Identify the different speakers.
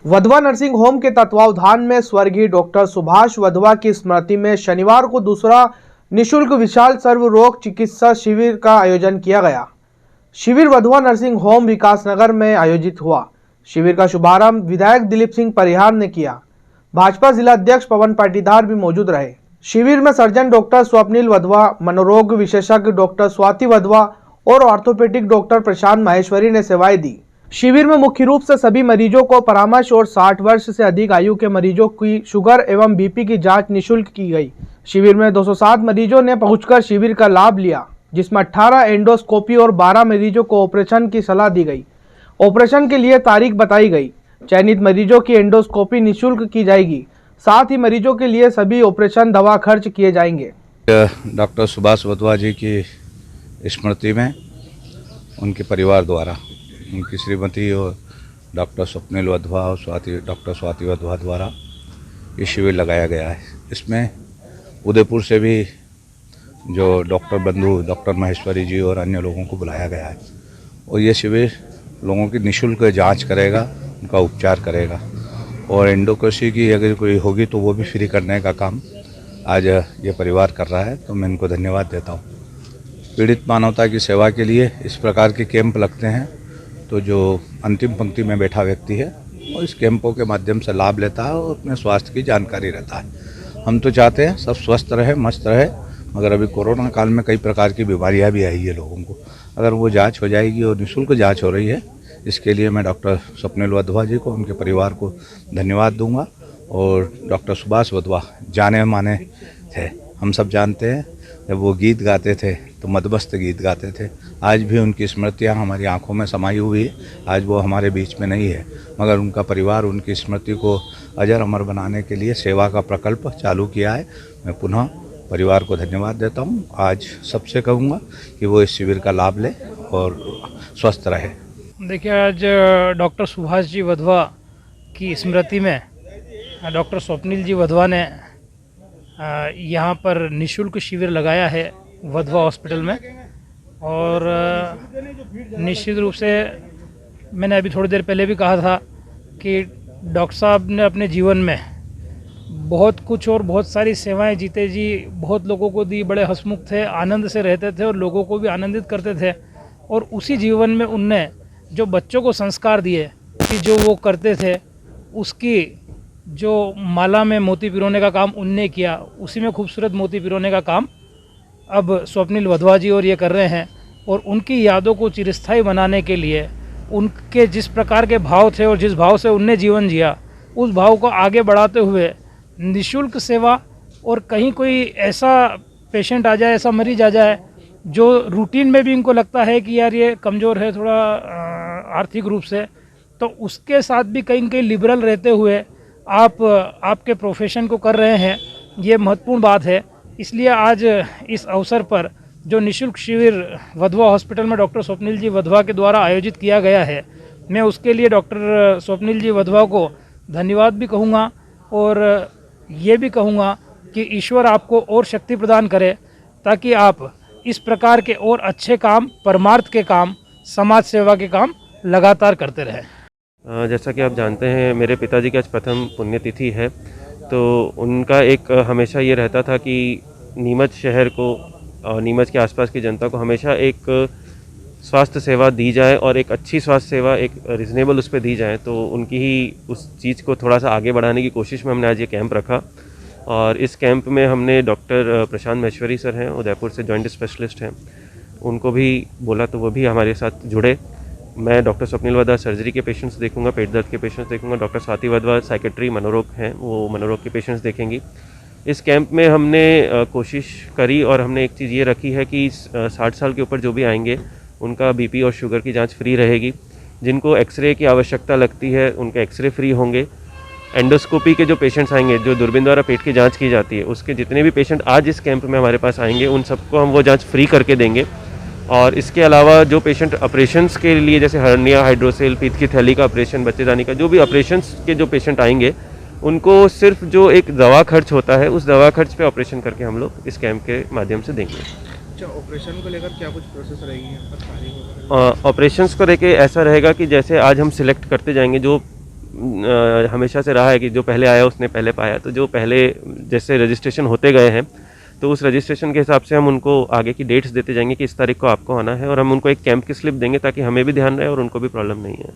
Speaker 1: Wadhwa nursing home के तत्वावधान में स्वर्गीय डॉक्टर सुभाष वधवा की स्मृति में शनिवार को दूसरा निशुल्क विशाल सर्व रोग चिकित्सा शिविर का आयोजन किया गया। शिविर वधवा नर्सिंग होम विकासनगर में आयोजित हुआ। शिविर का शुभारंभ विधायक दिलीप सिंह परिहार ने किया। भाजपा जिला अध्यक्ष पवन पाटीदार भी मौजूद रहे। शिविर में सर्जन डॉक्टर स्वप्निल वधवा, मनोरोग विशेषज्ञ डॉक्टर स्वाति वधवा और ऑर्थोपेडिक डॉक्टर प्रशांत माहेश्वरी ने सेवाएं दी। शिविर में मुख्य रूप से सभी मरीजों को परामर्श और 60 वर्ष से अधिक आयु के मरीजों की शुगर एवं बीपी की जांच निःशुल्क की गई। शिविर में 207 मरीजों ने पहुंचकर शिविर का लाभ लिया, जिसमें 18 एंडोस्कोपी और 12 मरीजों को ऑपरेशन की सलाह दी गई। ऑपरेशन के लिए तारीख बताई गई। चयनित मरीजों की एंडोस्कोपी निःशुल्क की जाएगी। साथ ही मरीजों के लिए सभी ऑपरेशन दवा खर्च किए जाएंगे।
Speaker 2: डॉक्टर सुभाष वधवा जी की स्मृति में उनके परिवार द्वारा उनकी श्रीमती और डॉक्टर स्वप्निल वधवा और डॉक्टर स्वाति वधवा द्वारा ये शिविर लगाया गया है। इसमें उदयपुर से भी जो डॉक्टर बंधु डॉक्टर महेश्वरी जी और अन्य लोगों को बुलाया गया है और ये शिविर लोगों की निःशुल्क जांच करेगा, उनका उपचार करेगा और एंडोस्कोपी की अगर कोई होगी तो वो भी फ्री करने का काम आज ये परिवार कर रहा है, तो मैं इनको धन्यवाद देता हूँ। पीड़ित मानवता की सेवा के लिए इस प्रकार के कैंप लगते हैं, तो जो अंतिम पंक्ति में बैठा व्यक्ति है वो इस कैंपों के माध्यम से लाभ लेता है और अपने स्वास्थ्य की जानकारी रहता है। हम तो चाहते हैं सब स्वस्थ रहे, मस्त रहे, मगर अभी कोरोना काल में कई प्रकार की बीमारियां भी आई है लोगों को। अगर वो जांच हो जाएगी और निःशुल्क जांच हो रही है, इसके लिए मैं डॉक्टर स्वप्निल वधवा जी को, उनके परिवार को धन्यवाद दूंगा। और डॉक्टर सुभाष वधवा जाने माने थे, हम सब जानते हैं। जब वो गीत गाते थे तो मदमस्त गीत गाते थे। आज भी उनकी स्मृतियाँ हमारी आंखों में समाई हुई है। आज वो हमारे बीच में नहीं है, मगर उनका परिवार उनकी स्मृति को अजर अमर बनाने के लिए सेवा का प्रकल्प चालू किया है। मैं पुनः परिवार को धन्यवाद देता हूँ। आज सबसे कहूँगा कि वो इस शिविर का लाभ लें और स्वस्थ रहे।
Speaker 3: देखिए, आज डॉक्टर सुभाष जी वधवा की स्मृति में डॉक्टर स्वप्निल जी वधवा ने यहाँ पर निःशुल्क शिविर लगाया है वधवा हॉस्पिटल में। और निश्चित रूप से मैंने अभी थोड़ी देर पहले भी कहा था कि डॉक्टर साहब ने अपने जीवन में बहुत कुछ और बहुत सारी सेवाएं जीते जी बहुत लोगों को दी, बड़े हंसमुख थे, आनंद से रहते थे और लोगों को भी आनंदित करते थे। और उसी जीवन में उनने जो बच्चों को संस्कार दिए कि जो वो करते थे, उसकी जो माला में मोती पिरोने का काम उनने किया, उसी में खूबसूरत मोती पिरोने का काम अब स्वप्निल वधवा जी और ये कर रहे हैं। और उनकी यादों को चिरस्थायी बनाने के लिए उनके जिस प्रकार के भाव थे और जिस भाव से उनने जीवन जिया, उस भाव को आगे बढ़ाते हुए निःशुल्क सेवा। और कहीं कोई ऐसा पेशेंट आ जाए, ऐसा मरीज आ जाए जो रूटीन में भी इनको लगता है कि यार ये कमज़ोर है थोड़ा आर्थिक रूप से, तो उसके साथ भी कहीं कहीं लिबरल रहते हुए आप आपके प्रोफेशन को कर रहे हैं, ये महत्वपूर्ण बात है। इसलिए आज इस अवसर पर जो निःशुल्क शिविर वधवा हॉस्पिटल में डॉक्टर स्वप्निल जी वधवा के द्वारा आयोजित किया गया है, मैं उसके लिए डॉक्टर स्वप्निल जी वधवा को धन्यवाद भी कहूँगा और ये भी कहूँगा कि ईश्वर आपको और शक्ति प्रदान करे ताकि आप इस प्रकार के और अच्छे काम, परमार्थ के काम, समाज सेवा के काम लगातार करते रहें।
Speaker 4: जैसा कि आप जानते हैं, मेरे पिताजी की आज प्रथम पुण्यतिथि है, तो उनका एक हमेशा ये रहता था कि नीमच शहर को और नीमच के आसपास की जनता को हमेशा एक स्वास्थ्य सेवा दी जाए और एक अच्छी स्वास्थ्य सेवा एक रिजनेबल उस पर दी जाए। तो उनकी ही उस चीज़ को थोड़ा सा आगे बढ़ाने की कोशिश में हमने आज ये कैंप रखा। और इस कैंप में हमने डॉक्टर प्रशांत माहेश्वरी सर हैं, उदयपुर से जॉइंट स्पेशलिस्ट हैं, उनको भी बोला तो वो भी हमारे साथ जुड़े। मैं डॉक्टर स्वप्निल वधवा सर्जरी के पेशेंट्स देखूंगा, पेट दर्द के पेशेंट्स देखूंगा। डॉक्टर स्वाति वधवा साइकेट्री मनोरोग हैं, वो मनोरोग के पेशेंट्स देखेंगी। इस कैंप में हमने कोशिश करी और हमने एक चीज़ ये रखी है कि 60 साल के ऊपर जो भी आएंगे उनका बीपी और शुगर की जांच फ्री रहेगी। जिनको एक्सरे की आवश्यकता लगती है उनके एक्सरे फ्री होंगे। एंडोस्कोपी के जो पेशेंट्स आएंगे, जो दूरबीन द्वारा पेट की जांच की जाती है, उसके जितने भी पेशेंट आज इस कैंप में हमारे पास आएंगे उन सबको हम वो जांच फ्री करके देंगे। और इसके अलावा जो पेशेंट ऑपरेशंस के लिए, जैसे हर्निया, हाइड्रोसेल, पीत की थैली का ऑपरेशन, बच्चेदानी का, जो भी ऑपरेशंस के जो पेशेंट आएंगे उनको सिर्फ जो एक दवा खर्च होता है उस दवा खर्च पे ऑपरेशन करके हम लोग इस कैंप के माध्यम से देंगे।
Speaker 1: अच्छा, ऑपरेशन को लेकर क्या कुछ प्रोसेस रहेगी?
Speaker 4: ऑपरेशंस को लेकर ऐसा रहेगा कि जैसे आज हम सिलेक्ट करते जाएंगे, जो हमेशा से रहा है कि जो पहले आया उसने पहले पाया, तो जो पहले जैसे रजिस्ट्रेशन होते गए हैं तो उस रजिस्ट्रेशन के हिसाब से हम उनको आगे की डेट्स देते जाएंगे कि इस तारीख को आपको आना है, और हम उनको एक कैंप की स्लिप देंगे ताकि हमें भी ध्यान रहे और उनको भी प्रॉब्लम नहीं है।